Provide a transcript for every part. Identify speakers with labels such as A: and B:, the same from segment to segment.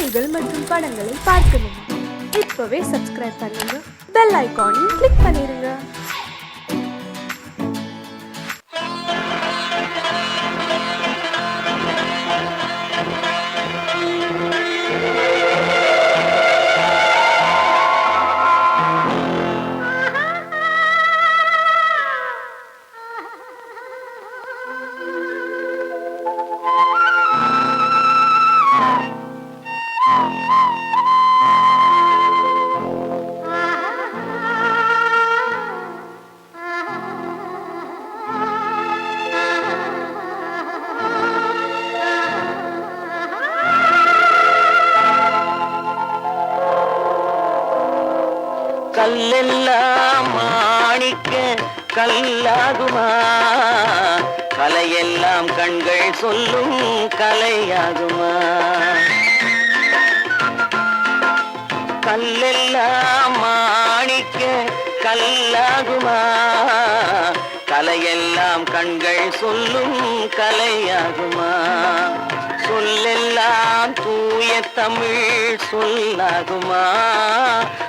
A: பாடல்கள் மற்றும் படங்களை பார்க்கணுமா? இப்பவே சப்ஸ்கிரைப் பண்ணுங்க, பெல் ஐகானையும் கிளிக் பண்ணிருங்க.
B: கல்லெல்லாம் மாணிக்க கல்லாகுமா, கலையெல்லாம் கண்கள் சொல்லும் கலையாகுமா? கல்லெல்லாம் மாணிக்க கல்லாகுமா, கலையெல்லாம் கண்கள் சொல்லும் கலையாகுமா? சொல்லெல்லாம் தூய தமிழ் சொல்லாகுமா,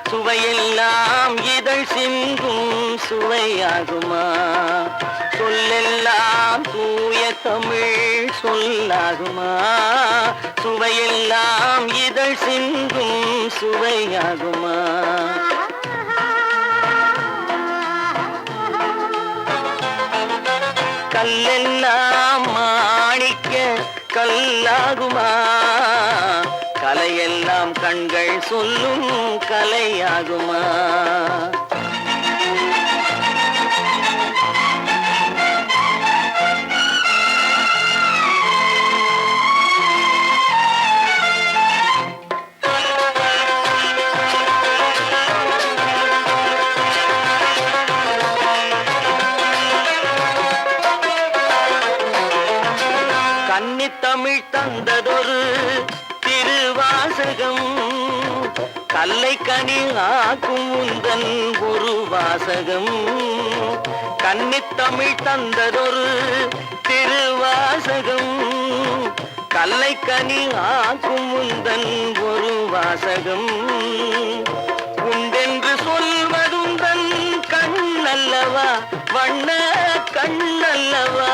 B: சுவையெல்லாம் இதழ் சிந்தும் சுவையாகுமா? சொல்லெல்லாம் தூய தமிழ் சொல்லாகுமா, சுவையெல்லாம் இதழ் சிந்தும் சுவையாகுமா? கல்லெல்லாம் மாணிக்க கல்லாகுமா, கலையெல்லாம் கண்கள் சொல்லும் கலையாகுமா? கன்னித்தமிழ் தந்ததொரு திருவாசகம், கல்லை கனி ஆக்கும் உந்தன் ஒரு வாசகம். கன்னித்தமிழ் தந்ததொரு திருவாசகம், கல்லை கனி ஆக்கும் உந்தன் ஒரு வாசகம். உண்டென்று சொல்வதுந்தன் கண்ணல்லவா, வண்ண கண்ணல்லவா?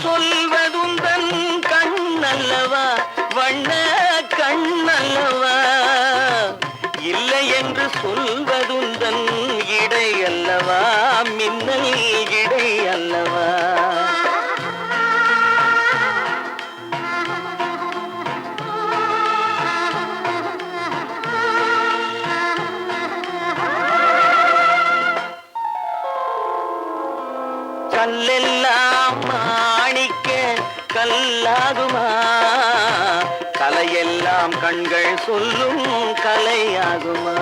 B: சொல்வதுந்தன் கண்ணல்லவா, வண்ண கண்ணல்லவா? இல்லை என்று சொல்வதுந்தன் இடை அல்லவா, மின்னல் இடை அல்லவா? கல்லெல்லாம் மாணிக்க கல்லாகுமா, கலையெல்லாம் கண்கள் சொல்லும் கலையாகுமா?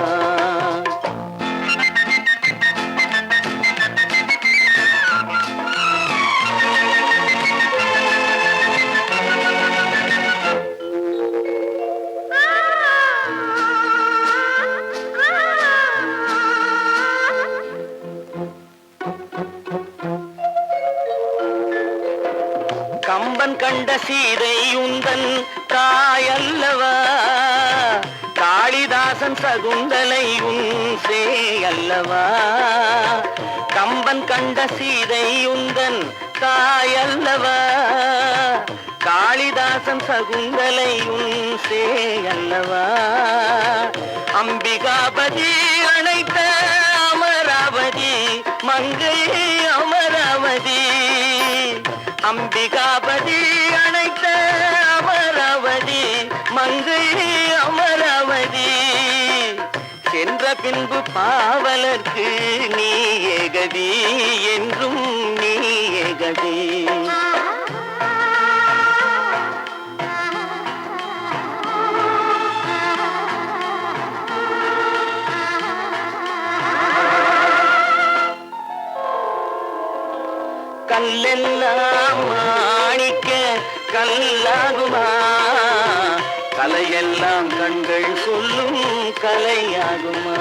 B: கம்பன் கண்ட சீதை உந்தன் தாயல்லவா, காளிதாசன் சகுந்தலை உன் சேயல்லவா? கம்பன் கண்ட சீதை உந்தன் தாயல்லவா, காளிதாசன் சகுந்தலை உன் சேயல்லவா? அம்பிகாபதி அணைத்த அமராவதி மங்கை அமராவதி, அம்பிகாபதி அணைத்த அமராவதி மங்கை அமராவதி. சென்ற பின்பு பாவலர்க்கு நீ ஏகதி, என்றும் நீ ஏகதி. கல்லெல்லாம் மாணிக்க கல்லாகுமா, கலையெல்லாம் கண்கள் சொல்லும் கலையாகுமா?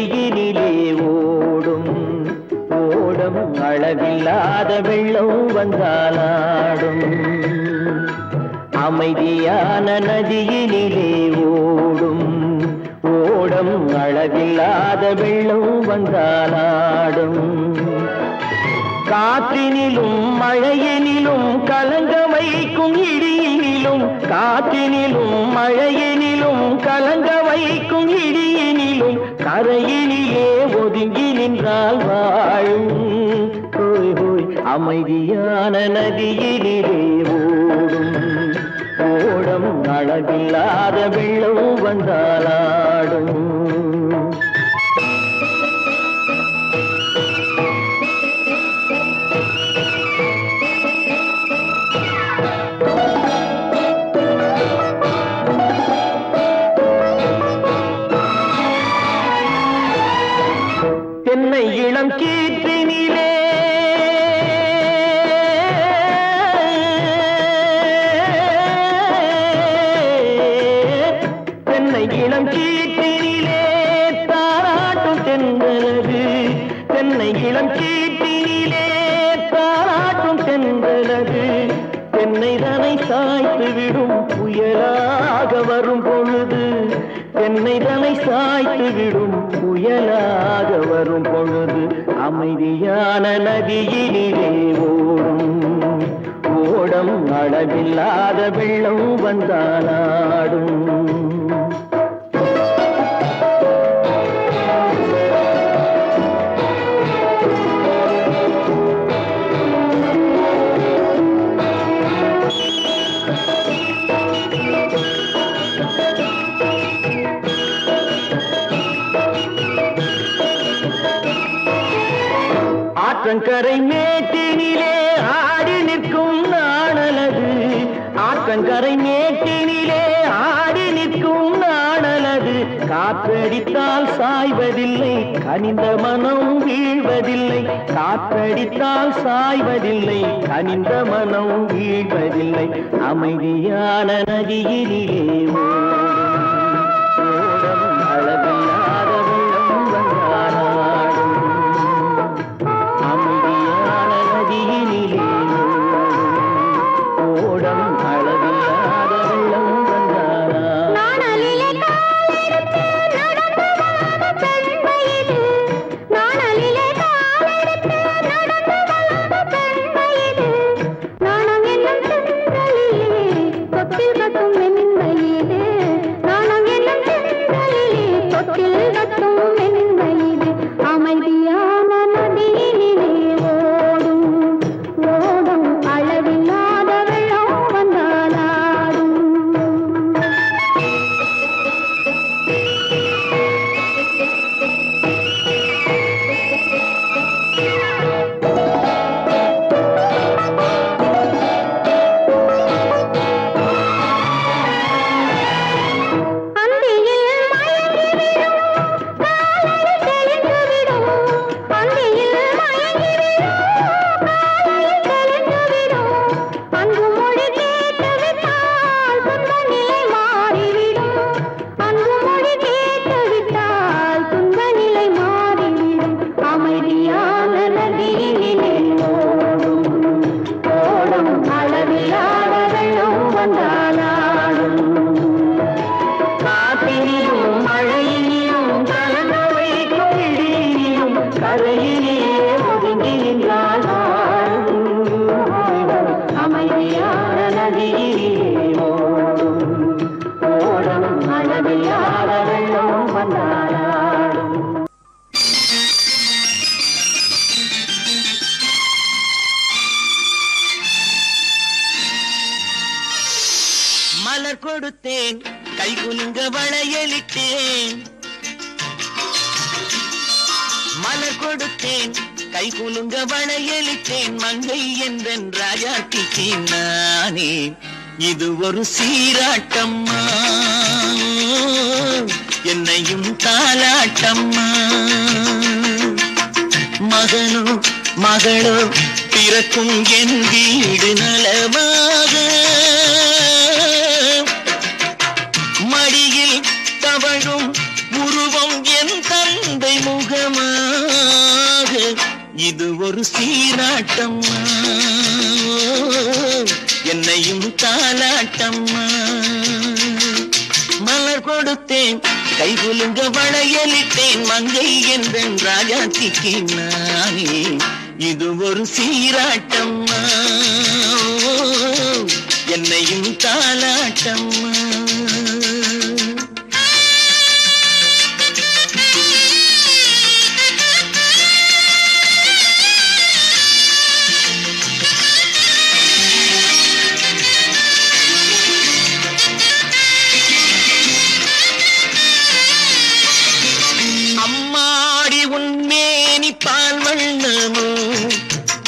B: நதியினிலே ஓடும் ஓடம் அளவில்லாத வெள்ளம் வந்தாலாடும் அமைதியான நதியினிலே ஓடும் ஓடம் அளவில்லாத வெள்ளம் வந்தாலாடும் காற்றினிலும் மழையினிலும் கலங்க வைக்கும் இடியினிலும் காற்றினிலும் மழையினிலும் கலங்க வைக்கும் இடியினிலும் கரையினிலே ஒதுங்கி நின்றால் வாழும் ஹோய் ஹோய் அமைதியான நதியினிலே ஓடும் ஓடம் அளவில்லாத வெள்ளம் வந்தாலாடும் தென்னை இளம் கீற்றினிலே தென்னை இளம் கீற்றினிலே தாராட்டும் தென்றலது தென்னை இளம் கீற்றினிலே தாராட்டும் தென்றலது தென்னை தனை சாய்த்து விடும் புயலாக வரும் பொழுது தென்னை தனை சாய்த்து விடும் புயலாக வரும் பொழுது அமைதியான நதியினிலே ஓடும் ஓடம் அளவில்லாத வெள்ளம் வந்தாலாடும் ஆற்றங்கரை மேட்டினிலே ஆடி நிற்கும் நாணலது ஆற்றங்கரை மேட்டினிலே ஆடி நிற்கும் நாணலது காற்றடித்தால் சாய்வதில்லை கனிந்த மனம் வீழ்வதில்லை காற்றடித்தால் சாய்வதில்லை கனிந்த மனம் வீழ்வதில்லை அமைதியான நதியினிலே ஓடும் அளவில்லாத வெள்ளம் வந்தாலாடும் அமைதியான நதியினிலே ஓடம் அளவில்லாத வெள்ளம் வந்தாலாடும்
C: அமைதியான நதியினிலே ஓடும் ஓடும் அளவில்லாத வெள்ளம் வந்தாலாடும் அமைதியான நதியினிலே ஓடும் ஓடும் அளவில்லாத வெள்ளம் வந்தாலாடும்
B: காற்றினிலும் மழையினிலும் கலங்க வைக்கும் இடியினிலும் கரையிலே ஒதுங்கி நின்றால்
C: அமைதியான
B: நதியிலே ஓடும் ஓடம் அளவில்லாத வெள்ளம் வந்தாலாடும் மலர் கொடுத்தேன் கை குலுங்க வளையலிட்டேன் மலர் கொடுத்தேன் கை குலுங்க வளையலிட்டேன் மங்கை என்றன் ராஜாத்திக்கு நானே இது ஒரு சீராட்டம்மா என்னையும் தாலாட்டம்மா மகனோ மகளோ பிறக்கும் என் வீடு நலமாக மடியில் தவழும் உருவம் என் தந்தை இது ஒரு சீராட்டம்மா, என்னையும் தாலாட்டம்மா. மலர் கொடுத்தேன் கை குலுங்க வளையலிட்டேன் மங்கை என்றன் ராஜாத்திக்கு நானே. இது ஒரு சீராட்டம்மா, என்னையும் தாலாட்டம்மா. அம்மாடி உன்மேனி பால் வண்ணமோ,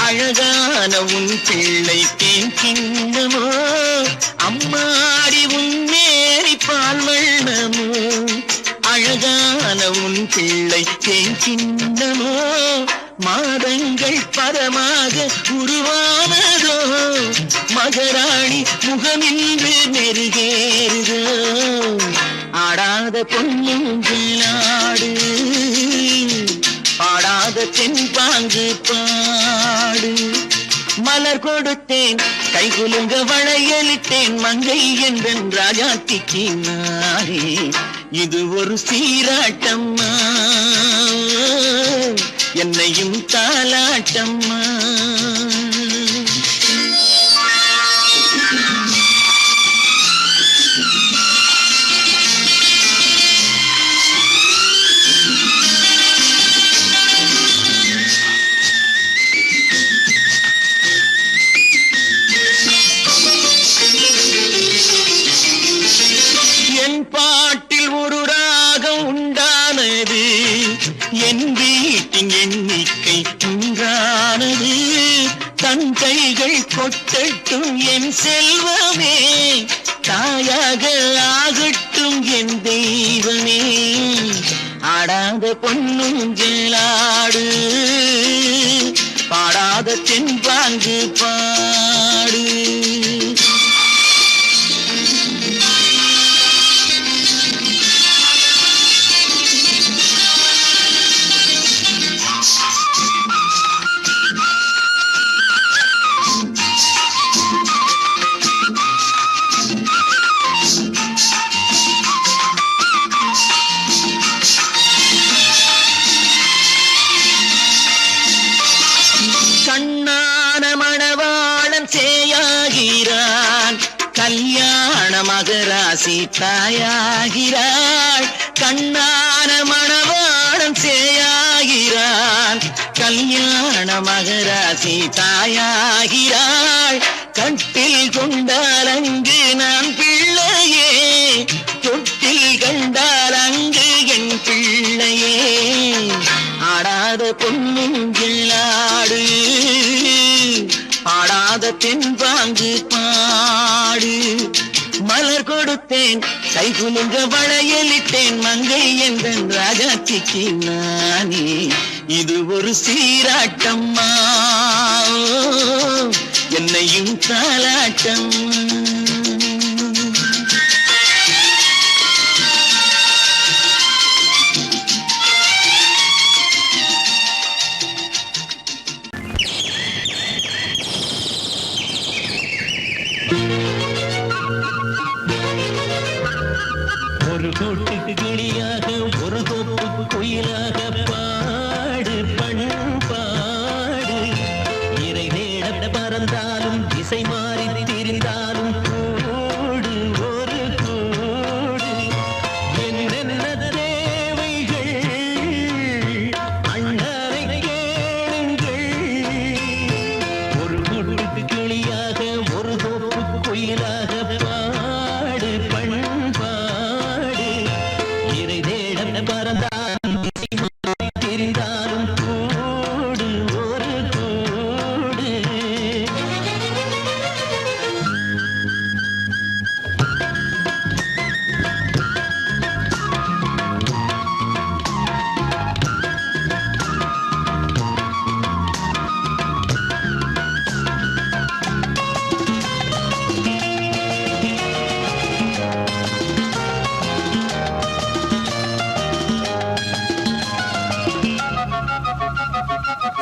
B: அழகான உன் பிள்ளை தேன் கிண்ணமோ. அம்மாடி உன்மேனி பால் வண்ணமோ, அழகான உன் பிள்ளை தேன் கிண்ணமோ. மாதங்கள் பரமாக உருவானதோ, மகராணி முகமின்று நெருகேறுதோ. ஆடாத பொன்னுங்களாடு, பாடாத தென்பாங்கு பாடு. மலர் கொடுத்தேன் கை குலுங்க வளையலிட்டேன் மங்கை என்றன் ராஜாத்திக்கு நாரே. இது ஒரு சீராட்டம்மா, என்னையும் தாலாட்டம்மா. என் பாட்டில் ஒரு ராகம் உண்டானது, என் வீட்டின் எண்ணிக்கை உண்டானது. தன் கைகள் கொட்டட்டும் என் செல்வமே, தாயாக ஆகட்டும் என் தெய்வமே. ஆடாத பொன்னுங்களாடு, பாடாத தென்பாங்கு பாடு. கண்ணான மணவாளன் சேயாகிறான், கல்யாண மகராசி தாயாகிறாள். கண்ணான மணவாளன் சேயாகிறான், கல்யாண மகராசி தாயாகிறாள். கட்டில் கொண்டால் அங்கு நான் பிள்ளையே, தொட்டில் கண்டால் அங்கு என் பிள்ளையே. ஆடாத பொன்னுங்களாடு, ஆடாத தென்பாங்கு பாடு. மலர் கொடுத்தேன் கை குலுங்க வளையலிட்டேன் மங்கை என்றன் ராஜாத்திக்கு நானே. இது ஒரு சீராட்டம்மா, என்னையும் தாலாட்டம்மா.
D: ஒரு கூட்டுக்கு கிளியாக ஒரு தோப்பு குயிலாக பாடு பண்பாடு. இறை தேட பறந்தாலும் திசை மாறி திரிந்தாலும்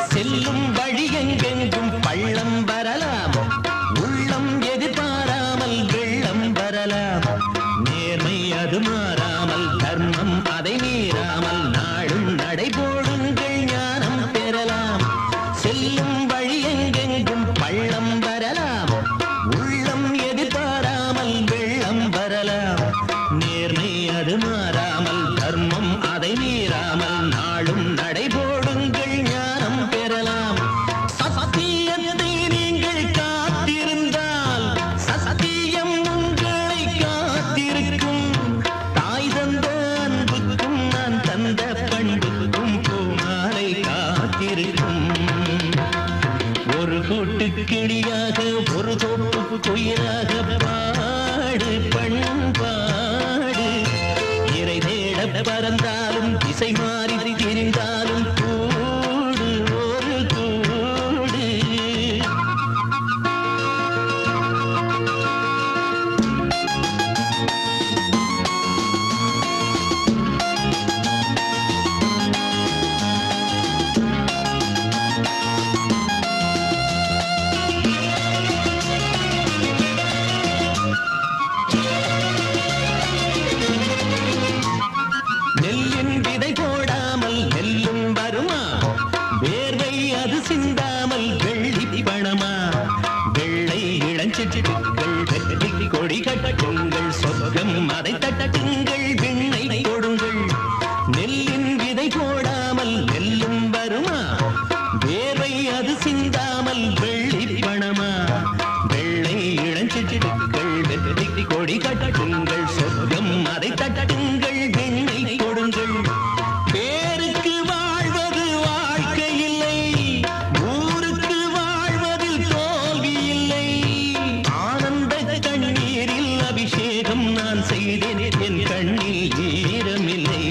D: செல்லும் வழி எங்கெங்கும் பள்ளம் வரலாம், உள்ளம் எதிர்பாராமல் வெள்ளம் வரலாம். நேர்மை அது மாறாமல், தர்மம் அதை மீறாமல், நாடும் நடைபோடுங்கள் ஞானம் பெறலாம். செல்லும் வழி எங்கெங்கும் பள்ளம் வரலாம், உள்ளம் எதிர்பாராமல் வெள்ளம் வரலாம். நேர்மை அது மாறாமல், தர்மம் அதை மீறாமல், நாடும் நடைபோடுங்கள் ஞானம் பெறலாம். சத்தியத்தை நீங்கள் காத்திருந்தால் சத்தியம் உங்களை காத்திருக்கும். தாய் தந்த அன்புக்கும் நான் தந்த பண்புக்கும் பூமாலை காத்திருக்கும். ஒரு கூட்டு கிளியாக ஒரு தோப்பு குயிலாக பாடு பண்பாடு. இறை தேட பறந்தாலும் திசை மாறி திரிந்தாலும் கூடு ஒரு கூடு. நெல்லின் விதை போடாமல் நெல்லும் வருமா, வேர்வை அது சிந்தாமல் வெள்ளி பணமா. வெள்ளை இளஞ்சிட்டுகள் வெற்றி கொடி கட்டுங்கள், சொர்க்கம் அதை தட்டுங்கள், விண்ணை கொடுங்கள். நெல்லின் விதை போடாமல் நெல்லும் வருமா, வேர்வை அது சிந்தாமல் வெள்ளி பணமா. வெள்ளை இளஞ்சிட்டுகள் வெற்றி கொடி கட்டுங்கள், சொர்க்கம் அதை தட்டுங்கள், விண்ணை கொடுங்கள். பேருக்கு வாழ்வது வாழ்க்கை இல்லை, ஊருக்கு வாழ்வதில் தோல்வி இல்லை. ஆனந்த கண்ணீரில் அபிஷேகம் நான் செய்தேன், என் கண்ணில் ஈரமில்லை.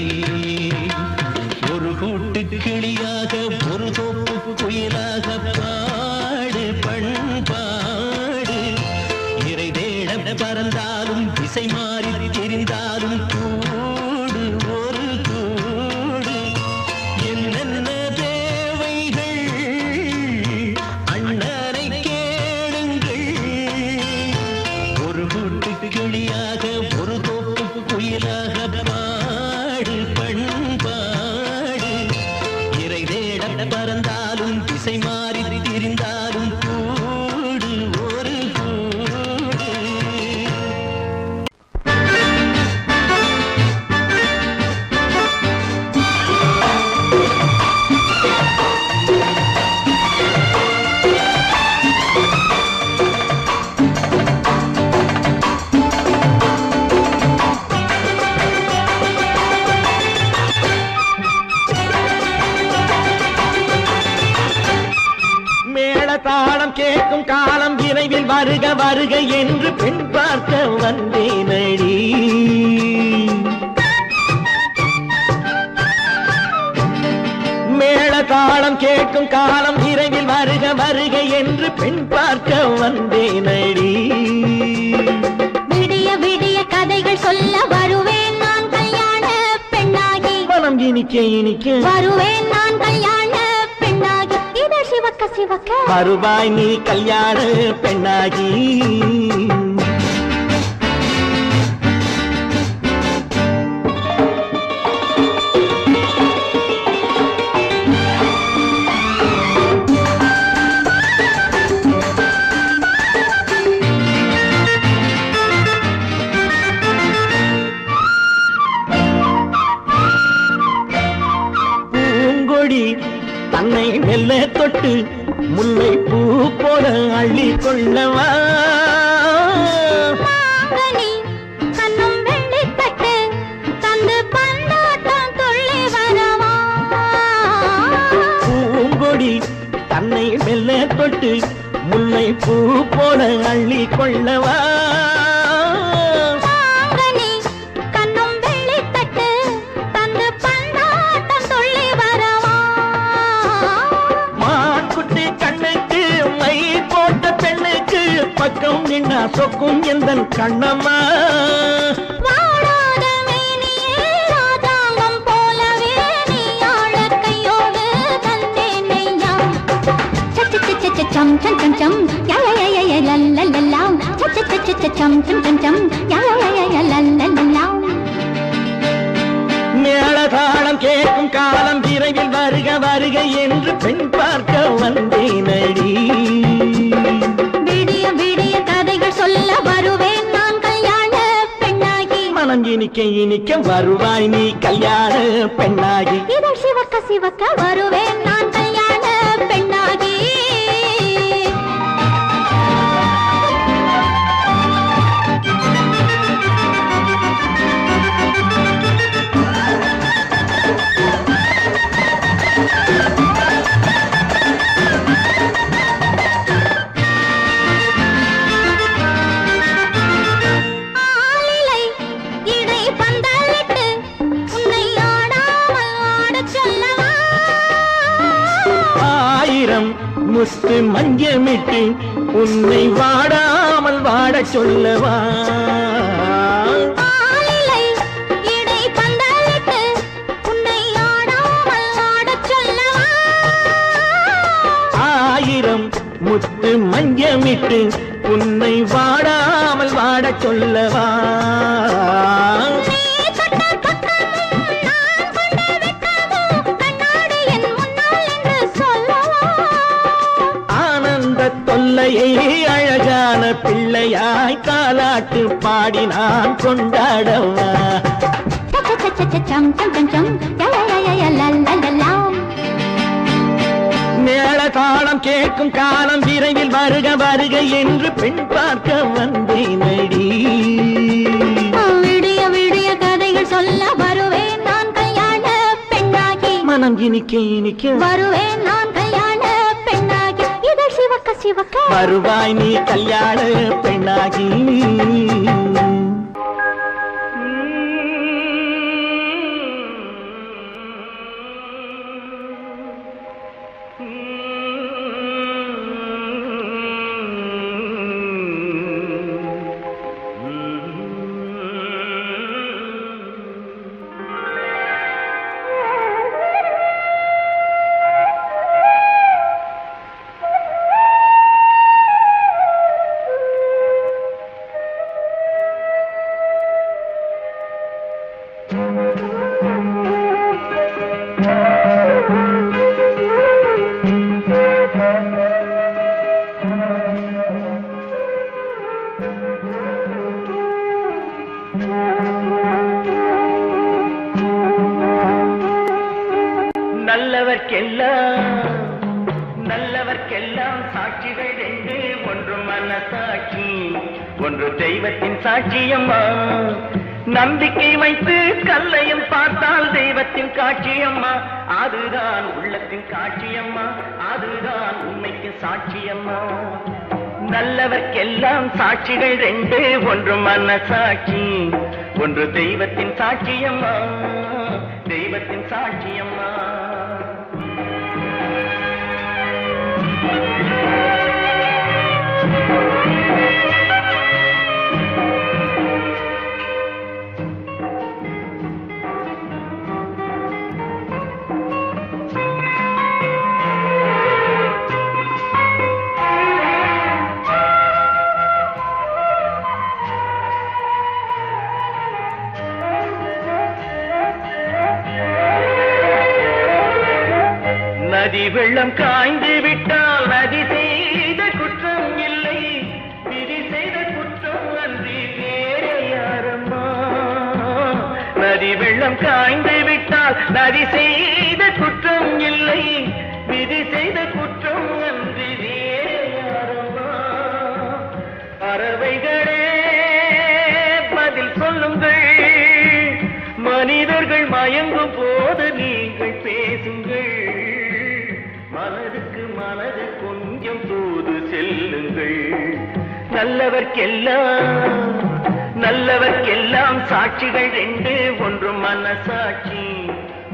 D: ஒரு கூட்டு கிளியாக ஒரு தோப்பு குயிலாக பாடு பண்பாடு. இறை தேட பறந்தாலும் திசை மாறி தெரிந்தாலும் கூடு ஒரு கூடு. என்னென்ன தேவைகள் அண்ணனை கேளுங்கள். ஒரு கூட்டு கிளியாக ஒரு தோப்பு குயிலாக பாடு பண்பாடு. இறை தேட பறந்தாலும் திசை மாறி திரிந்தாலும் கூடு ஒரு கூடு. மேளதாளம் கேட்கும் காலம் விரைவில் வருக வருக என்று பெண் பார்க்க வந்தேனடி. மேளதாளம் கேட்கும் காலம் விரைவில் வருக வருக என்று பெண் பார்க்க வந்தேனடி.
C: விடிய விடிய கதைகள் சொல்ல வருவேன் நான் கல்யாண பெண்ணாகி.
D: மனம் இனிக்க இனிக்க
C: வருவேன் நான் கல்யாண பெண்ணாகி. இதழ் சிவக்க சிவக்க
D: வருவாய் நீ கல்யாண பெண்ணாகி. பூங்கொடி தன்னை மெல்ல தொட்டு முல்லை பூ போல அள்ளி கொள்ளவா.
C: மாங்கனி கண்ணும் வெள்ளித்தட்டு தந்து பந்தாட்டம் துள்ளி வரவா.
D: பூங்கொடி தன்னை மெல்ல தொட்டு முல்லை பூ போல அள்ளி கொள்ளவா.
C: மாங்கனி கண்ணும் வெள்ளித்தட்டு தந்து பந்தாட்டம் துள்ளி வரவா.
D: மான்குட்டி கண்ணுக்கு மை போட்ட பெண்ணுக்கு பக்கம் நின்னா சொக்கும் எந்தன் கண்ணம்மா.
C: வாடாத மேனியே ராதாங்கம் போலவே நீ ஆள கையோடு தந்தேன் நெய்யா. சம் சம் சம் சம் யா யா யா யா லா லா லா லா.
D: மேளதாளம் கேட்கும் காலம் விரைவில் வருக வருக என்று பெண் பார்க்க வந்தேனடி.
C: விடிய விடிய கதைகள் சொல்ல வருவேன் நான் கல்யாண பெண்ணாகி.
D: மனம் இனிக்க இனிக்க வருவாய் நீ கல்யாண பெண்ணாகி.
C: இதழ் சிவக்க சிவக்க வருவேன் நான் கல்யாண பெண்ணாகி. ஆலிலை இடை பந்தலிட்டு உன்னை ஆடாமல் ஆடச் சொல்லவா.
D: ஆயிரம் முத்து மஞ்சமிட்டு உன்னை வாடாமல் வாடச் சொல்லவா.
C: ஆலிலை இடை பந்தலிட்டு உன்னை ஆடாமல் ஆடச் சொல்லவா.
D: ஆயிரம் முத்து மஞ்சமிட்டு உன்னை வாடாமல் வாடச் சொல்லவா.
C: நீ தொட்ட பக்கமும் நான் கொண்ட வெட்கமும் கண்ணாடி என் முன்னால் என்று சொல்லவா.
D: ஆனந்த தொல்லையை அழகான பிள்ளையாய் காலாட்டு பாடி நான் கொண்டாடவா.
C: சம் சம் சம் சம் யா யா யா யா லா லா லா லா.
D: மேளதாளம் கேட்கும் காலம் விரைவில் வருக வருக என்று பெண் பார்க்க வந்தேனடி.
C: விடிய விடிய கதைகள் சொல்ல வருவேன் நான் கல்யாண பெண்ணாகி.
D: மனம் இனிக்க இனிக்க
C: வருவேன் நான் கல்யாண பெண்ணாகி. இதழ் சிவக்க சிவக்க
D: வருவாய் நீ கல்யாண பெண்ணாகி. நல்லவர்க்கெல்லாம் சாட்சிகள் ரெண்டு, ஒன்று மனசாட்சி ஒன்று தெய்வத்தின் சாட்சியம்மா. நம்பிக்கை வைத்து கல்லையும் பார்த்தால் தெய்வத்தின் காட்சியம்மா. அதுதான் உள்ளத்தின் காட்சியம்மா, அதுதான் உண்மைக்கு சாட்சியம்மா. நல்லவர்க்கெல்லாம் சாட்சிகள் ரெண்டு, ஒன்று மனசாட்சி ஒன்று தெய்வத்தின் சாட்சியம்மா, தெய்வத்தின் சாட்சியம்மா. நதி வெள்ளம் காய்ந்து விட்டால் நதி செய்த குற்றம் இல்லை, விதி செய்த குற்றம் அன்றி வேறு யாரம்மா. நதி வெள்ளம் காய்ந்து விட்டால் நதி செய்த குற்றம் இல்லை, விதி செய்த குற்றம் அன்றி வேறு யாரம்மா. பறவைகளே பதில் சொல்லுங்கள், மனிதர்கள் மயங்கும் போது நீங்கள் பேசுங்கள். மனதுக்கு மனது கொஞ்சம் தூது செல்லுங்கள். நல்லவர்க்கெல்லாம் சாட்சிகள் ரெண்டு, ஒன்று மனசாட்சி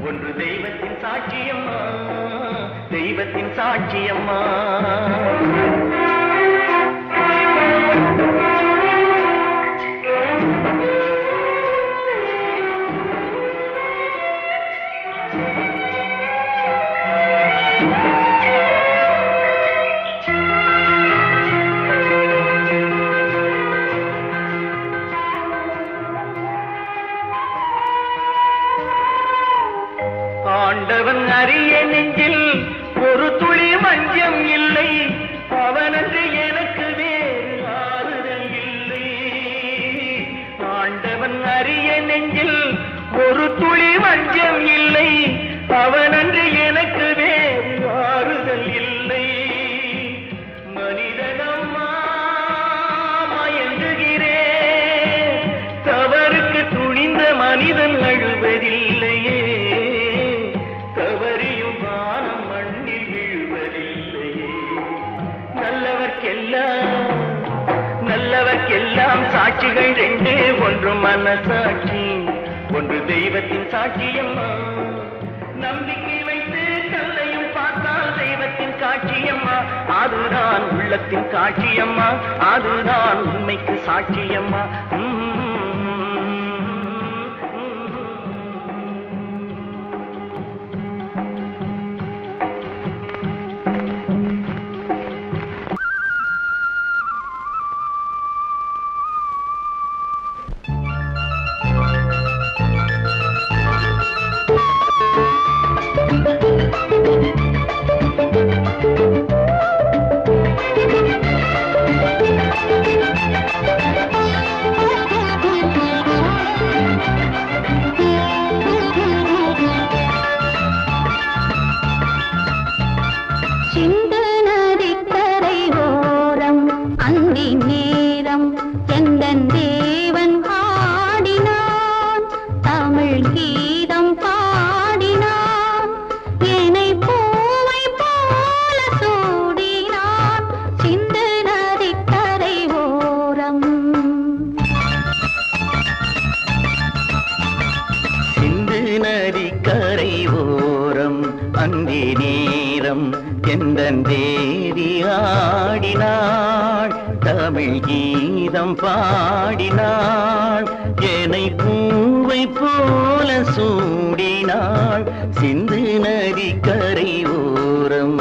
D: ஒன்று தெய்வத்தின் சாட்சியம்மா, தெய்வத்தின் சாட்சியம்மா. துளி மஞ்சம் இல்லை அவனன்று எனக்கு வேறு ஆறுதல் இல்லை ஆண்டவன் அறிய நெஞ்சில் ஒரு துளி மஞ்சம் இல்லை அவனன்று எனக்கு வேறு ஆறுதல் இல்லை மனிதனம்மா மயங்குகிறேன் தவறுக்கு துணிந்த மனிதன் அழுவதில்லையே தவறியும் வானம் மண்ணில் விழுவதில்லையே நல்லவர்க்கெல்லாம் சாட்சிகள் ரெண்டு ஒன்று மனசாட்சி ஒன்று தெய்வத்தின் சாட்சியம்மா நம்பிக்கை வைத்து கல்லையும் பார்த்தால் தெய்வத்தின் காட்சியம்மா அதுதான் உள்ளத்தின் காட்சியம்மா அதுதான் உண்மைக்கு சாட்சியம்மா தமிழ் கீதம் பாடினாள் என்னை பூவை போல சூடினாள் சிந்து நதி கரை ஓரம்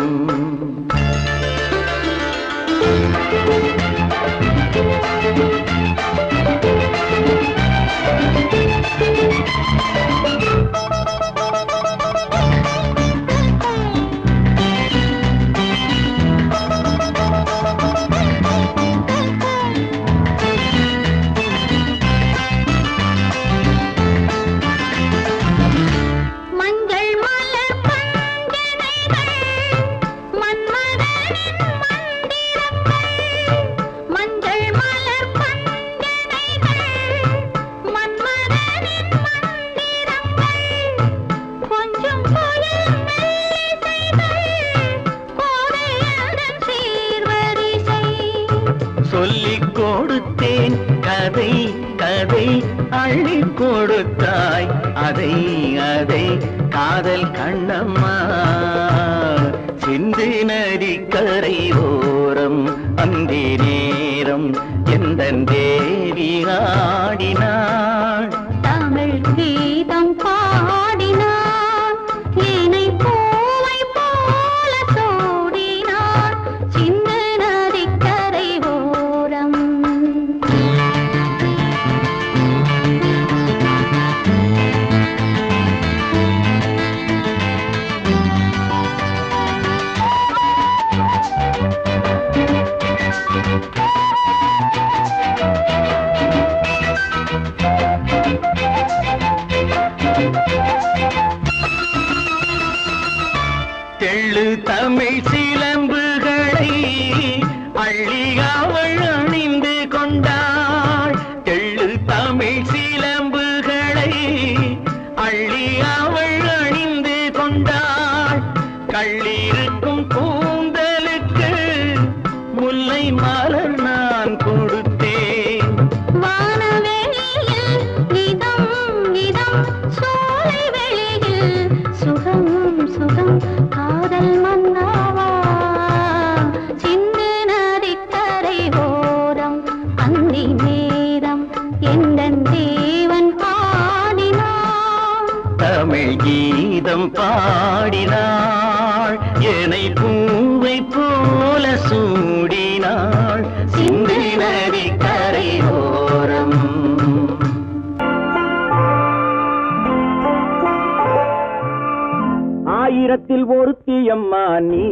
D: சொல்லிக் கொடுத்தேன் கதை கதை அள்ளி கொடுத்தாய் அதை அதை காதல் கண்ணம்மா சிந்து நதி கரை ஓரம் அந்தி நேரம் எந்தன் தேவி ஆடினாள்
C: தமிழ் கீதம் பாடினாள் என்னை பூவை போல சூடினாள் சிந்து நதி கரை ஓரம்
D: தெள்ளு தமிழ் சிலம்புகளை அள்ளி அவள் அணிந்து கொண்டாள் தெள்ளு தமிழ் சிலம்புகளை அள்ளி அவள் அணிந்து கொண்டாள் கள்ளிருக்கும் கூந்தலுக்கு முல்லை மலர் நான் கொடுத்தேன்
C: வானவெளியில் இதம் இதம் சோலை வெளியில் சுகம் சுகம் காதல் மன்னாவா சிந்து நதிக்கரை ஓரம் அந்தி நேரம் எந்தன் தேவன் பாடினான்
D: தமிழ் கீதம் பாடினாள் என்னை பூவை போல சூடினாள் சிந்து நதி கரை ஓரம் ஆயிரத்தில் ஒருத்தி அம்மா நீ,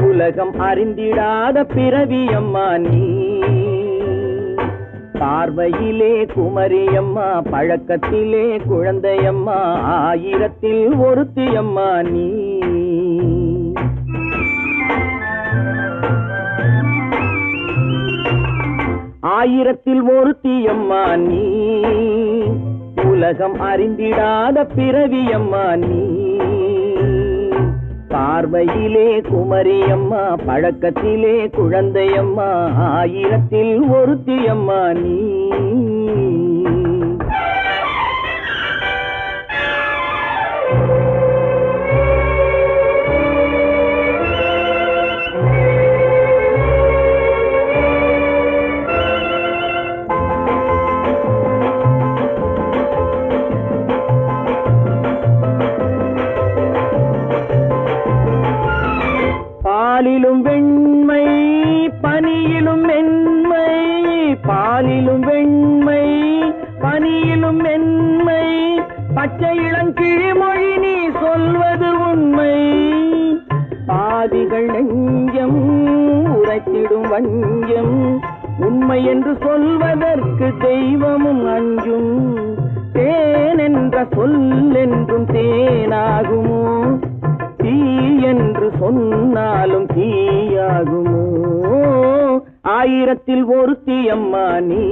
D: உலகம் அறிந்திடாத பிறவி அம்மா நீ. பார்வையிலே குமரியம்மா, பழக்கத்திலே குழந்தையம்மா, ஆயிரத்தில் ஒருத்தி அம்மா நீ. ஆயிரத்தில் ஒருத்தி அம்மா நீ, உலகம் அறிந்திடாத பிறவி அம்மா நீ. பார்வையிலே குமரியம்மா, பழக்கத்திலே குழந்தையம்மா, ஆயிரத்தில் ஒருத்தி அம்மா நீ. பாலிலும் வெண்மை பனியிலும் மென்மை, பாலிலும் வெண்மை பனியிலும் மென்மை, பச்சை இளங்கிழிமொழி நீ சொல்வது உண்மை. பாதிகள் நெஞ்சம் உரைத்திடும் வஞ்சம், உண்மை என்று சொல்வதற்கு தெய்வமும் அஞ்சும். தேன் என்ற சொல் என்றும் தேனாகுமோ, தீ என்று சொன்னாலும் தீயாகுமோ. ஆயிரத்தில் ஒருத்தி அம்மா நீ,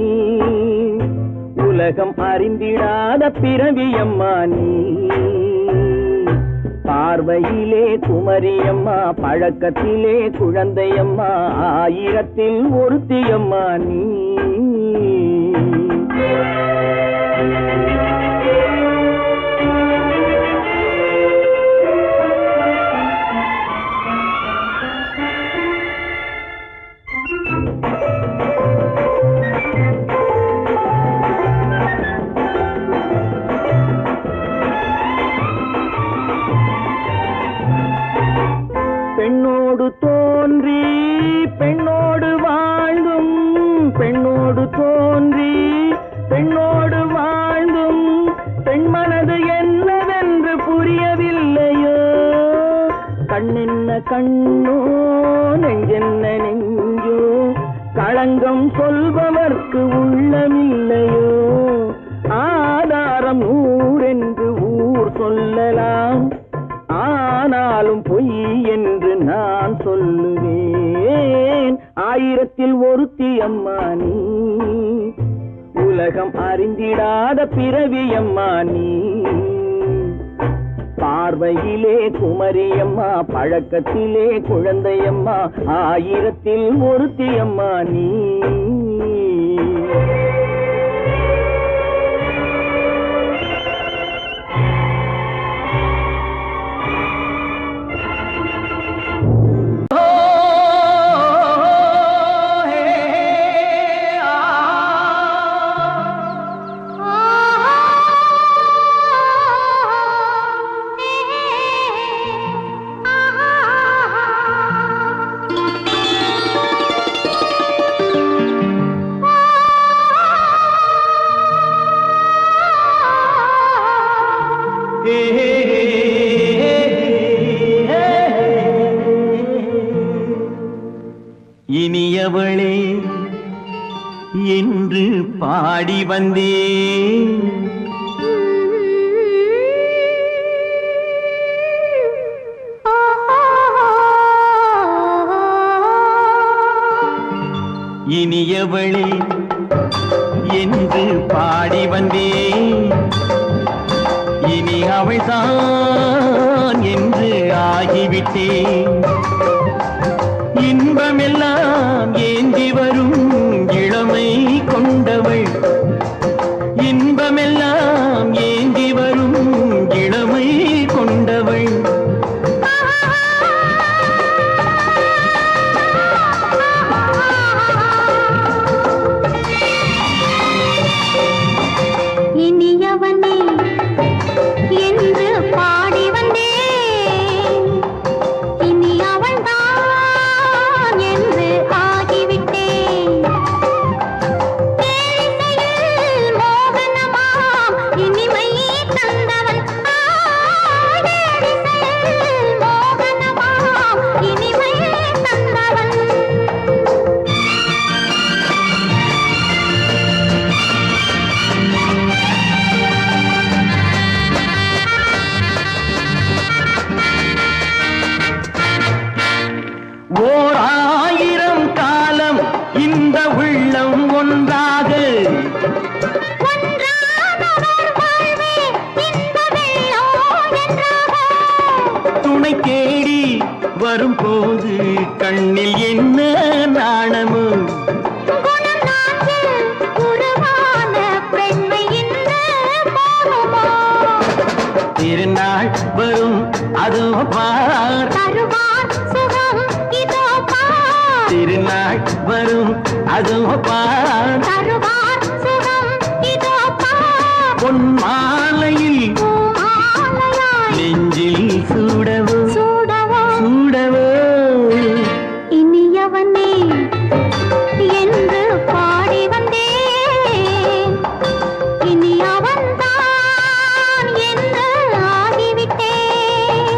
D: உலகம் அறிந்திடாத பிறவி அம்மா நீ. பார்வையிலே குமரியம்மா, பழக்கத்திலே குழந்தையம்மா, ஆயிரத்தில் ஒருத்தி அம்மா நீ. பெண்ணோடு தோன்றி பெண்ணோடு வாழ்ந்தும், பெண்ணோடு தோன்றி பெண்ணோடு வாழ்ந்தும், பெண் மனது என்னவென்று புரியவில்லையோ. கண்ணென்ன கண்ணோ, நெஞ்சென்ன நெஞ்சோ, களங்கம் சொல்பவர்க்கு உள்ளமில்லையோ. ஆதாரம் ஊரென்று ஊர் சொல்லலாம், ஆனாலும் பொய் என்று நான் சொல்லுவேன். ஆயிரத்தில் ஒருத்தி அம்மா நீ, உலகம் அறிந்திடாத பிறவி அம்மா நீ. பார்வையிலே குமரியம்மா, பழக்கத்திலே குழந்தையம்மா, ஆயிரத்தில் ஒருத்தி அம்மா நீ. இனியவளே என்று பாடி வந்தேன், இனியவளே என்று பாடி வந்தேன். இனி அவள்தான் என்று ஆகிவிட்டேன். இன்பமெல்லாம் ஏந்தி வரும் இளமை கொண்டவள், இன்பமெல்லாம் ஏந்தி வரும் இளமை கொண்டவள்.
C: இனியவனே என்று பாடி வந்தேன், இனி அவள்தான் என்று ஆகிவிட்டேன்.
D: ஓர் ஆயிரம் காலம் இந்த உள்ளம் ஒன்றாக துணை தேடி வரும்போது கண்ணில் என்ன நாணமோ திருநாள் வரும் அதோ பார் திருநாள் வரும் அதோ பார் பொன் மாலையில் நெஞ்சில் சூடவோ சூடவோ
C: இனியவனே என்று பாடி வந்தேன் இனி அவன்தான் என்று ஆகிவிட்டேன்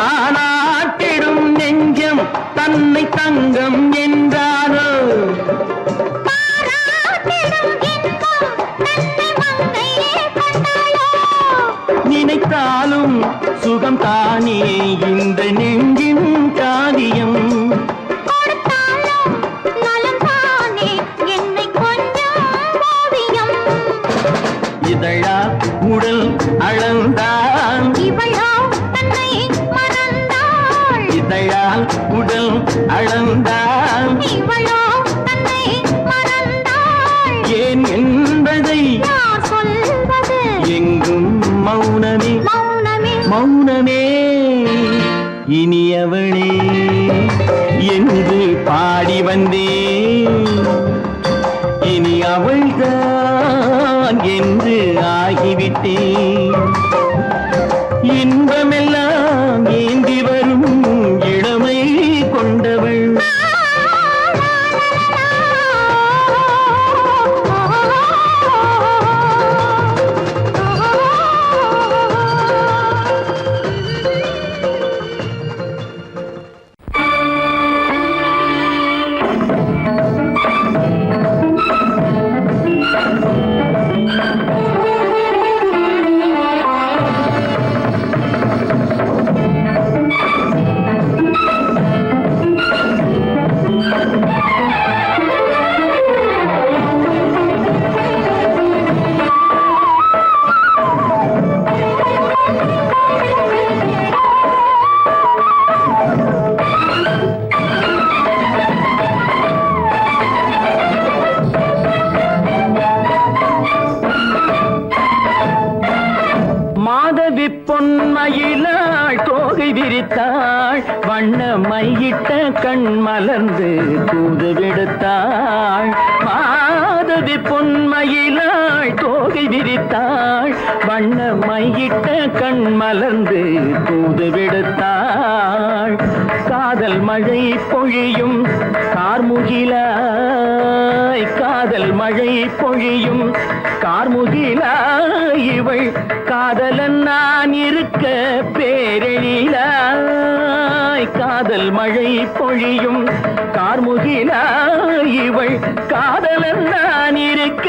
D: தானாட்டிடும் நெஞ்சம் தன்னை தங்கம் என்றாரோ நினைத்தாலும் சுகம் தானே இந்த நெஞ்சின் காரியம் இதழா உடல் அளந்தான் இதழால் உடல் அளந்தான் ஏன் என்பதை எங்கும் மௌனமே மௌனமே இனியவளே என்று பாடி வந்தேன் இனி அவள்தான் என்று ஆகிவிட்டேன் இன்பமெல்லாம் ஏந்தி வரும் இளமை கொண்டவள் மாதவி பொன்மயிலாள் தோகை விரித்தாள் வண்ண மையிட்ட கண் மலர்ந்து தூது விடுத்தாள் மாதவி பொன்மயிலாள் தோகை விரித்தாள் வண்ண மையிட்ட கண் மலர்ந்து தூது விடுத்தாள் காதல் மழை பொழியும் கார்முகிலாய் காதல் மழை பொழியும் கார்முகிலாய் இவள் காதலன் நான் இருக்க பேரெழிலாய் காதல் மழை பொழியும் கார்முகிலாய் இவள் காதலன் நான் இருக்க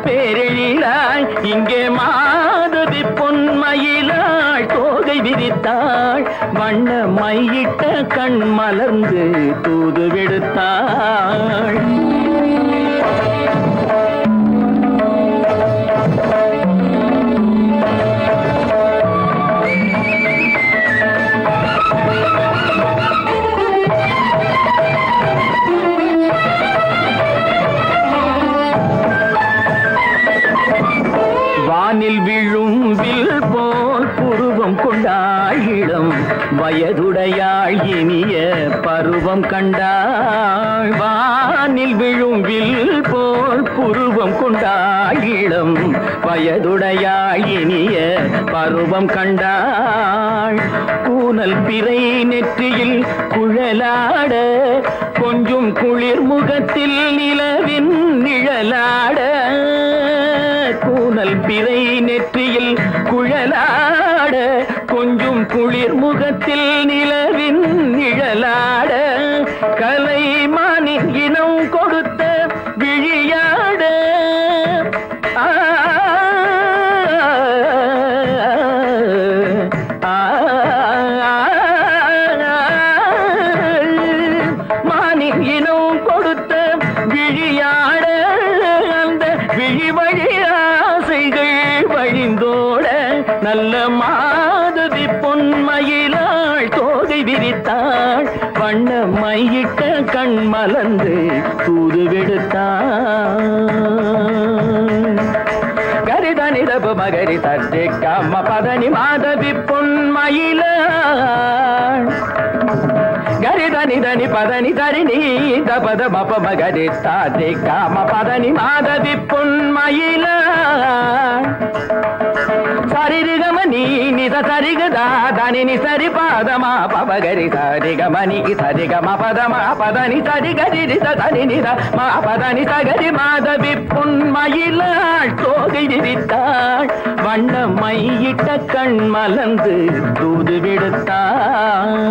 D: பேரெழிலாய் இங்கே மாதவி பொன்மயிலாள் தோகை விரித்தாள் வண்ண மையிட்ட கண் மலர்ந்து தூது விடுத்தாள் வானில் விழும் வில் போல் புருவம் கொண்டாள் இளம் வயதுடையாள் இனிய பருவம் கண்டாள் வானில் விழும் வில் போல் புருவம் கொண்டாள் இளம் வயதுடையாள் இனிய பருவம் கண்டாள் கூனல் பிறை நெற்றியில் குழலாட கொஞ்சம் குளிர் முகத்தில் நிலவின் நிழலாட கூனல் பிறை நெற்றியில் குழலாட கொஞ்சம் குளிர் முகத்தில் நிலவின் நிழலாட கலைமானின் இனம் கொடுத்த விழியாட மானின் இனம் கொடுத்த விழியாட அந்த விழி வழி ஆசைகள் வழிந்தோட நல்ல மாதவி பொன்மயிலாள் தோகை விரித்தாள் வண்ண மையிட்ட கண் மலர்ந்து தூது விடுத்தாள் கரிதனிரபு மகரி தர்ஜி காம பதனி மாதவி பொன்மயிலாள் கரிதனி தனி பதனி தரிணி தபத மப மகரி தர்ஜி காம பதனி மாதவி பொன்மயிலாள் சரிகமணி நித சரிகதா தனி சரி பாதமா பபகரி சரிகமணி சரிகம பதமா பதனி சரிகரி தனி நித மா பதனி சகரி மாதவி பொன்மயிலாள் தோகை விரித்தாள் வண்ண மையிட்ட கண் மலர்ந்து தூது விடுத்தாள்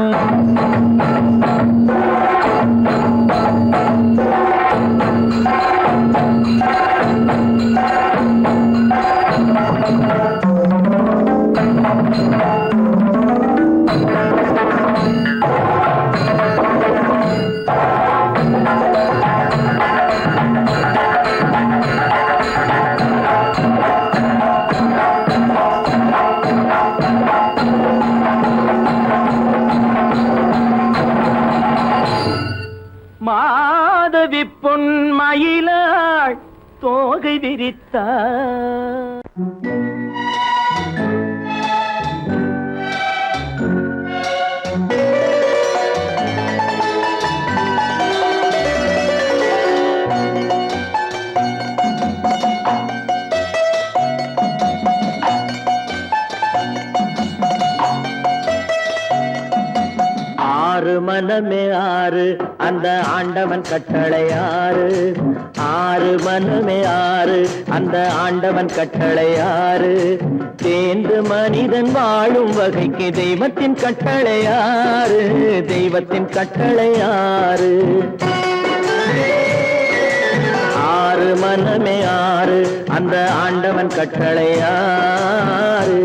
D: மாதவி பொன்மயிலாள் தோகை விரித்தாள் ஆறு மனமே ஆறு அந்த ஆண்டவன் கட்டளை ஆறு ஆறு மனமே ஆறு அந்த ஆண்டவன் கட்டளை ஆறு தேர்ந்து மனிதன் வாழும் வகைக்கு தெய்வத்தின் கட்டளை ஆறு தெய்வத்தின் கட்டளை ஆறு ஆறு மனமே ஆறு அந்த ஆண்டவன் கட்டளை ஆறு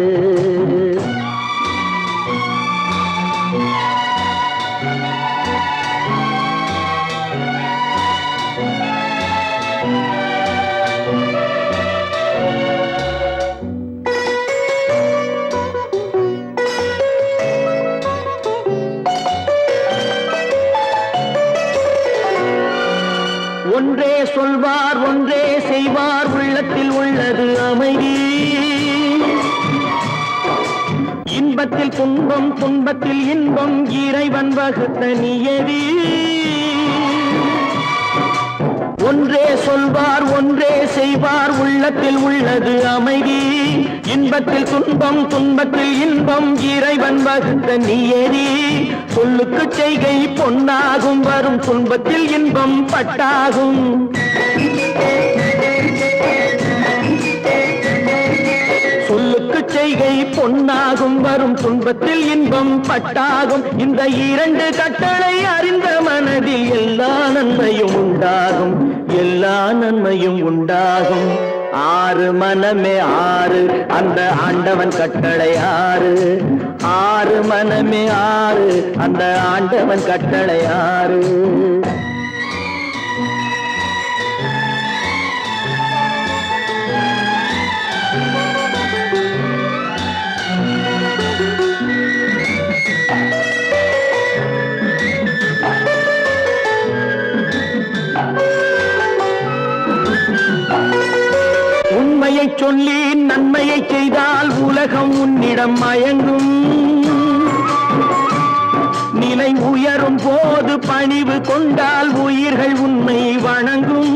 D: ஒன்றே சொல்வார் ஒன்றே செய்வார் உள்ளத்தில் உள்ளது அமைதி இன்பத்தில் துன்பம் துன்பத்தில் இன்பம் இறைவன் வகுத்த நியதி ஒன்றே சொல்வார் ஒன்றே செய்வார் உள்ளத்தில் உள்ளது அமைதி இன்பத்தில் துன்பம் துன்பத்தில் இன்பம் இறைவன் வகுத்த நியதி சொல்லுக்கு செய்கை பொன்னாகும் வரும் துன்பத்தில் இன்பம் பட்டாகும் சொல்லுக்கு செய்கை பொன்னாகும் வரும் துன்பத்தில் இன்பம் பட்டாகும் இந்த இரண்டு கட்டளை அறிந்த மனதில் எல்லா நன்மையும் உண்டாகும் எல்லா நன்மையும் உண்டாகும் ஆறு மனமே ஆறு அந்த ஆண்டவன் கட்டளை ஆறு ஆறு மனமே ஆறு அந்த ஆண்டவன் கட்டளை ஆறு உண்மையை சொல்லி நன்மையை செய்தால் உலகம் உன்னிடம் மயங்கும் நிலை உயரும் போது பணிவு கொண்டால் உயிர்கள் உன்னை வணங்கும்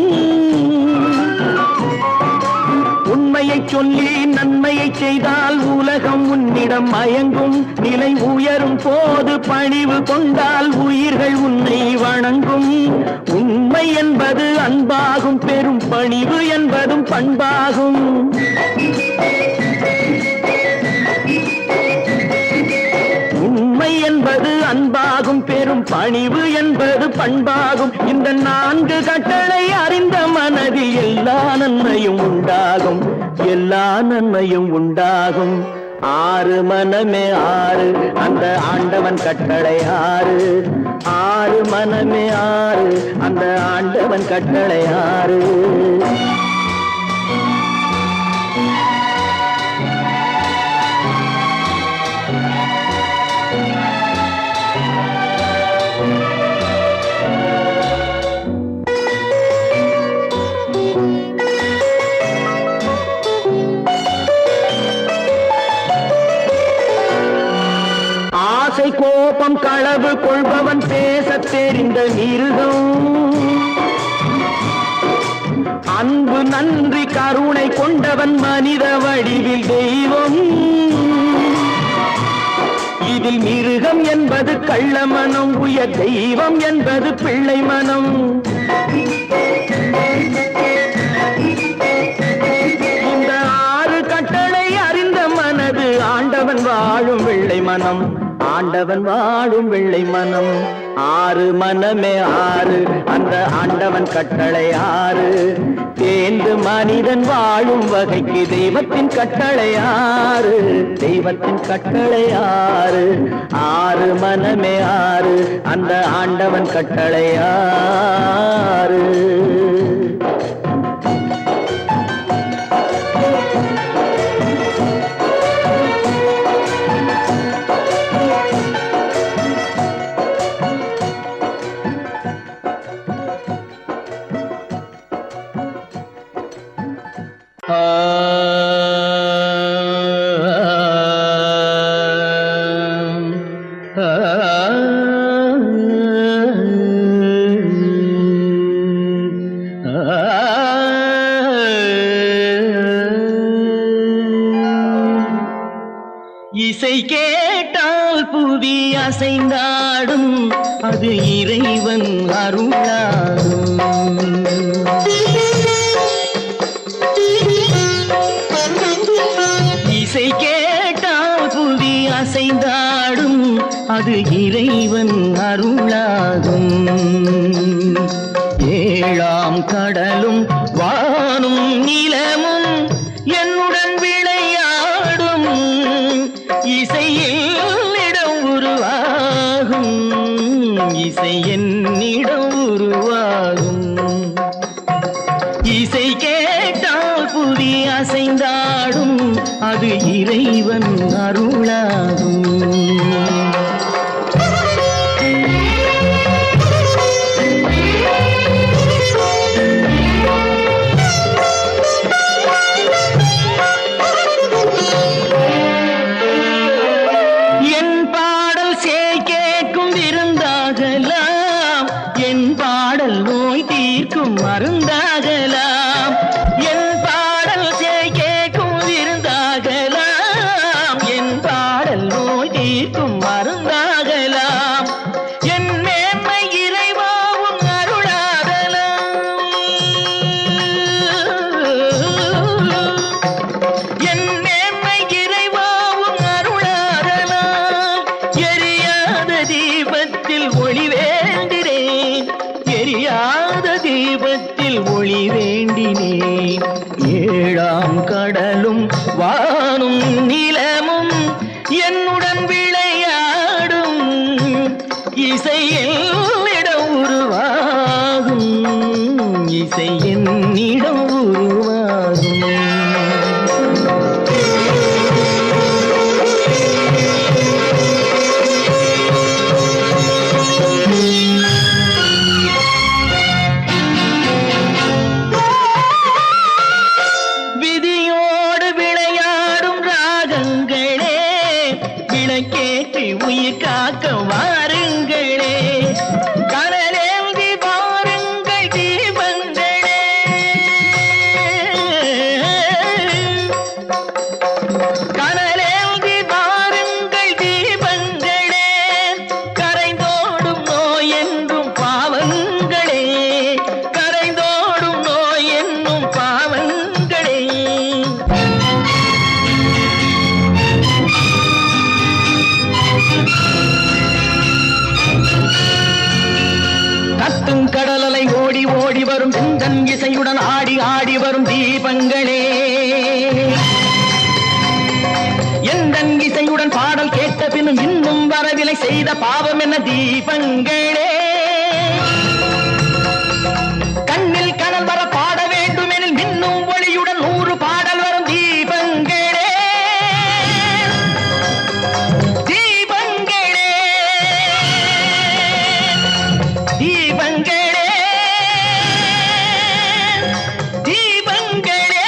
D: உண்மையை சொல்லி நன்மையை செய்தால் உலகம் உன்னிடம் மயங்கும் நிலை உயரும் போது பணிவு கொண்டால் உயிர்கள் உன்னை வணங்கும் உண்மை என்பது அன்பாகும் பெரும் பணிவு என்பதும் பண்பாகும் பணிவு என்பது பண்பாகும். இந்த 4 கட்டளை அறிந்த மனதில் எல்லா நன்மையும் உண்டாகும், எல்லா நன்மையும் உண்டாகும். 6 மனமே 6 அந்த ஆண்டவன் கட்டளை 6. 6 மனமே 6 அந்த ஆண்டவன் கட்டளை 6. ஆசை கோபம் களவு கொள்பவன் பேசத் தெரிந்த மிருகம். அன்பு நன்றி கருணை கொண்டவன் மனித வடிவில் தெய்வம். இதில் மிருகம் என்பது கள்ள மனம், உயர் தெய்வம் என்பது பிள்ளை மனம். இந்த 6 கட்டளை அறிந்த மனது ஆண்டவன் வாழும் வெள்ளை மனம், ஆண்டவன் வாழும் வெள்ளை மனம். 6 மனமே 6 அந்த ஆண்டவன் கட்டளை 6. தேர்ந்து மனிதன் வாழும் வகைக்கு தெய்வத்தின் கட்டளை 6, தெய்வத்தின் கட்டளை 6. 6 மனமே 6 அந்த ஆண்டவன் கட்டளை 6. இசை கேட்டால் புவி அசைந்தாடும், அது இறைவன் அருளாகும். இசை கேட்டால் புவி அசைந்தாடும், அது இறைவன் அருளாகும். 7ஆம் கடலும் வானும் நிலமும் என்னுடன் விளையாடும், இசையில் இடம் உருவாகும், இசை என்னிடம் உருவாகும். இசை கேட்டால் புதி அசைந்தாடும், அது இறைவன் அருளாகும். மருந்தாகலாம் என் பாடல் கேட்கும் விருந்தாகலாம், என் பாடல் நோய் தீர்க்கும் மருந்தாகலாம். என் மேன்மை இறைவாவும் அருளாகலாம், என் மேன்மை இறைவாவும் அருளாகலாம். எரியாத தீபத்தில் ஒளி வேண்டினேன், எரியாத தீபத்தில் ஒளி வேண்டினேன். 7ஆம் கடலும் வானும் நிலமும் என்னுடன் விளையாடும், இசையில் இடம் உருவாகும், இசை என்னிடம் உருவாகும். கேட்டு உயிர் காக்க வாருங்களே, கனலேந்தி வாருங்கள் தீபங்களே. கனலேந்தி வாருங்கள் தீபங்களே, கரைந்தோடும் நோய் என்றும் பாவங்களே, கரைந்தோடும் நோய் என்னும் பாவங்களே.
B: கத்தும் கடலலை ஓடி ஓடி வரும் சிந்தன் இசையுடன் ஆடி ஆடி வரும் தீபங்களே எந்தன் இசையுடன் பாடல் கேட்ட பின்னும் இன்னும் வரவில்லை செய்த பாவம் என்ன தீபங்களே கண்ணில் கனல் வர பாட வேண்டும் எனில் மின்னும் ஒளியுடன் 100 பாடல் வரும் தீபங்களே தீபங்களே தீபங்களே தீபங்களே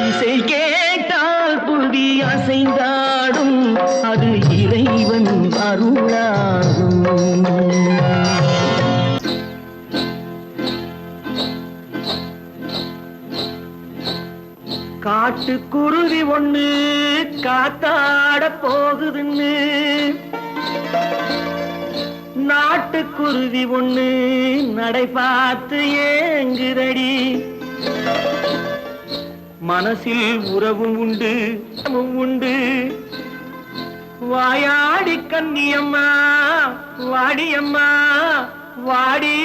B: இசை கேட்டால் புவி அசைந்தாடும் அது இறைவன் அருளாகும் காட்டுக்குருவி ஒண்ணு காத்தாட போகுதுன்னு நாட்டுக்குருவி ஒண்ணு நடை பார்த்து ஏங்குதடி மனசில் உறவும் உண்டு உண்டு வாயாடி கன்னியம்மா வாடியம்மா வாடி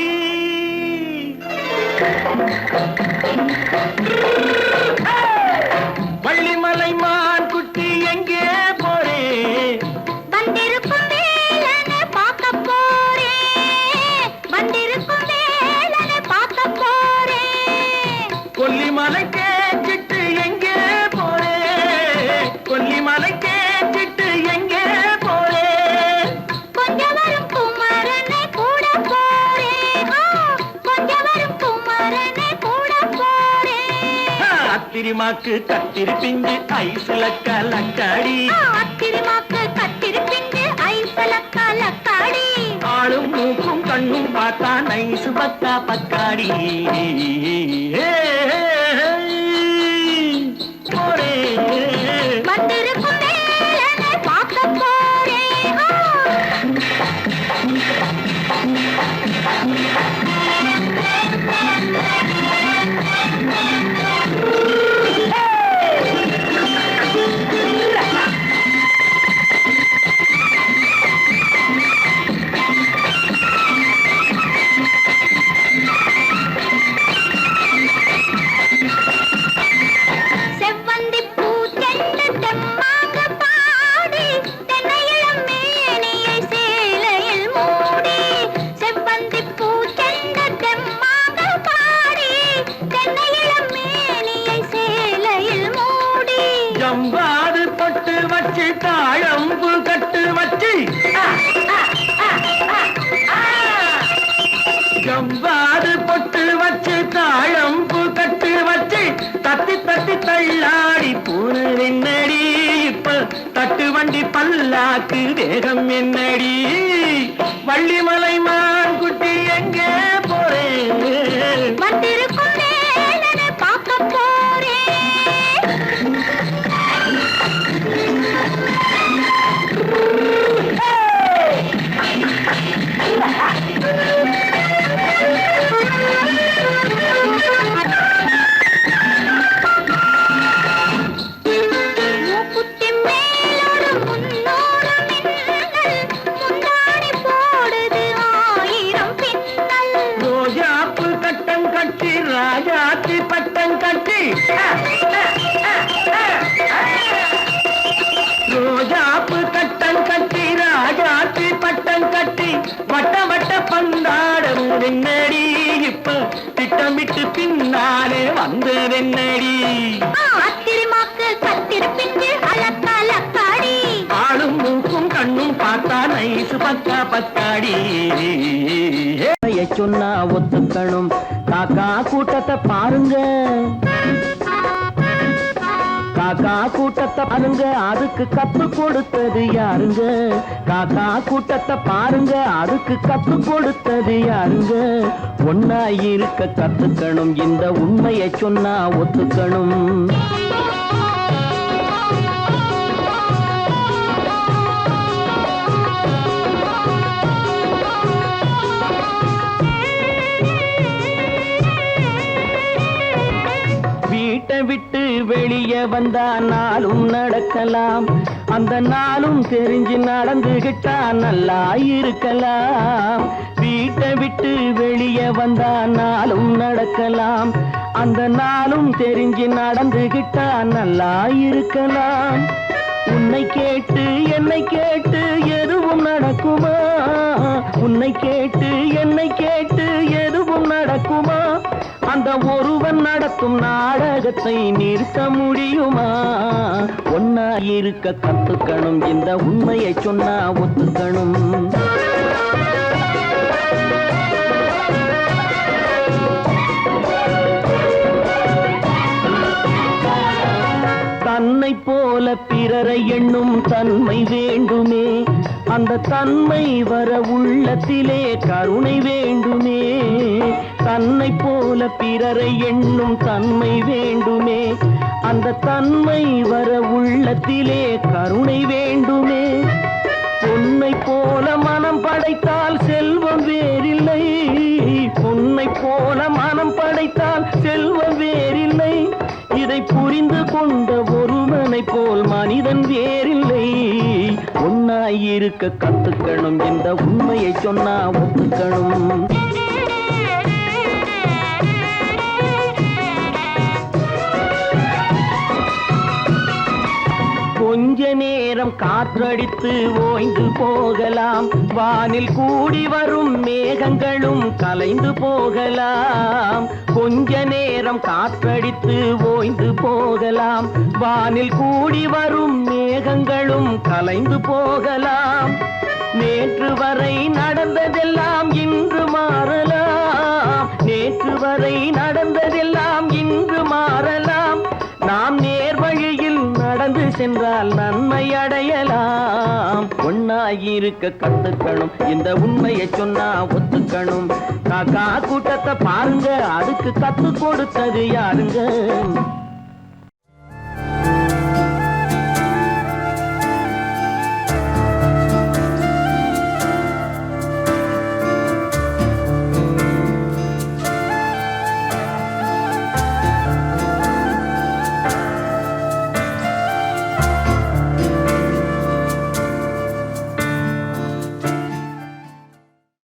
B: வள்ளிமலை மான் குட்டி எங்கே போறே
C: வந்திருக்கும் வேலனை பார்க்க போறேன் வந்திருக்கும் வேலனை பார்க்க போறேன்
B: கொல்லிமலை கேச்சிட்டு எங்கே போறே கொல்லிமலை கேச்சிட்டு எங்கே போறே
C: கொஞ்சம் வரும் குமரனை கூட போறேன் கொஞ்சம் வரும் குமரனை கூட போறேன்
B: அத்திரிமாக்கு கத்திரி பிஞ்சு ஐசுல கலக்காடி
C: அத்திரிமாக்கு கத்திரி பிஞ்சு ஐசல கலக்காடி
B: ஆளும் மூக்கும் கண்ணும் பார்த்தா நைசு பக்கா பக்காடி போறே
C: வந்திருக்கும் வேலனை பார்க்க போறேன் செவ்வந்தி பூ செண்டு தெம்மாக பாடி தென்னையிளம் மேனியை சேலையில் மூடி செவ்வந்தி பூ செண்டு தெம்மாக பாடி தென்னையிளம் மேனியை சேலையில் மூடி
B: ஜம்பாது பொட்டு வச்சு தாழம்பு கட்டு வச்சு ஜம்பாது பொட்டு வச்சு தாழம்பு கட்டு வச்சு தத்தி தத்தி தள்ளாடி பூனு என்னடி இப்ப தட்டு வண்டி பல்லாக்கு வேகம் என்னடி வள்ளிமலை மான் குட்டி எங்கே போறேன்
C: வந்திருக்கும் வேலனை பார்க்க போறேன் மூக்குத்தி மேலோடு முன்னோடு மின்னல் முந்தாடி போடுது 1000 பின்னல்
B: ரோஜாப்பு கட்டம் கட்டி ராஜாத்தி பட்டம் கட்டி ரோஜாப்பு கட்டம் கட்டி ராஜாத்தி பட்டம் கட்டி வட்ட வட்ட பந்தாடம் என்னடி இப்ப திட்டமிட்டு பின்னாலே வந்து என்னடி
C: அத்திரிமாக்கு கத்திரி பிஞ்சு அலக்காடி
B: ஆளும் மூக்கும் கண்ணும் பார்த்தா நைசு பக்கா பக்காடி சொன்னா ஒத்துக்கணும் காக்கா கூட்டத்தை பாருங்க
D: காக்கா கூட்டத்தை பாருங்க அதுக்கு கத்து கொடுத்தது யாருங்க காக்கா கூட்டத்தை பாருங்க அதுக்கு கத்து கொடுத்தது யாருங்க ஒன்னா இருக்க கத்துக்கணும் இந்த உண்மையை சொன்னா ஒத்துக்கணும் வீட்டை விட்டு வெளியே வந்தா நாளும் நடக்கலாம் அந்த நாளும் தெரிஞ்சு நடந்துகிட்டா நல்லா இருக்கலாம் வீட்டை விட்டு வெளியே வந்தா நாளும் நடக்கலாம் அந்த நாளும் தெரிஞ்சு நடந்துகிட்டா நல்லா இருக்கலாம் உன்னை கேட்டு என்னை கேட்டு எதுவும் நடக்குமா உன்னை கேட்டு என்னை கேட்டு எதுவும் நடக்குமா அந்த ஒருவன் நடத்தும் நாடகத்தை நிறுத்த முடியுமா ஒன்னா இருக்க கத்துக்கணும் இந்த உண்மையை சொன்னா ஒத்துக்கணும் தன்னை போல பிறரை எண்ணும் தன்மை வேண்டுமே அந்த தன்மை வர உள்ளத்திலே கருணை வேண்டுமே தன்னை போல பிறரை எண்ணும் தன்மை வேண்டுமே அந்த தன்மை வர உள்ளத்திலே கருணை வேண்டுமே பொன்னை போல மனம் படைத்தால் செல்வம் வேறில்லை பொன்னை போல மனம் படைத்தால் செல்வம் வேறில்லை இதை புரிந்து கொண்ட ஒருவனை போல் மனிதன் வேறில்லை ஒன்னாயிருக்க கத்துக்கணும் இந்த உண்மையை சொன்னா ஒத்துக்கணும் கொஞ்ச நேரம் காற்றடித்து ஓய்ந்து போகலாம் வானில் கூடி வரும் மேகங்களும் கலைந்து போகலாம் கொஞ்ச நேரம் காற்றடித்து ஓய்ந்து போகலாம் வானில் கூடி வரும் மேகங்களும் கலைந்து போகலாம் நேற்று வரை நடந்ததெல்லாம் இன்று மாறலாம் நேற்று வரை நடந்ததெல்லாம் இன்று மாறலாம் நாம் நேர்வழியில் நடந்து சென்றால் நன்மை அடையலாம் ஒன்னாயிருக்க கத்துக்கணும் இந்த உண்மையை சொன்னா ஒத்துக்கணும் காக்கா கூட்டத்தை பாருங்க அதுக்கு கத்து கொடுத்தது யாருங்க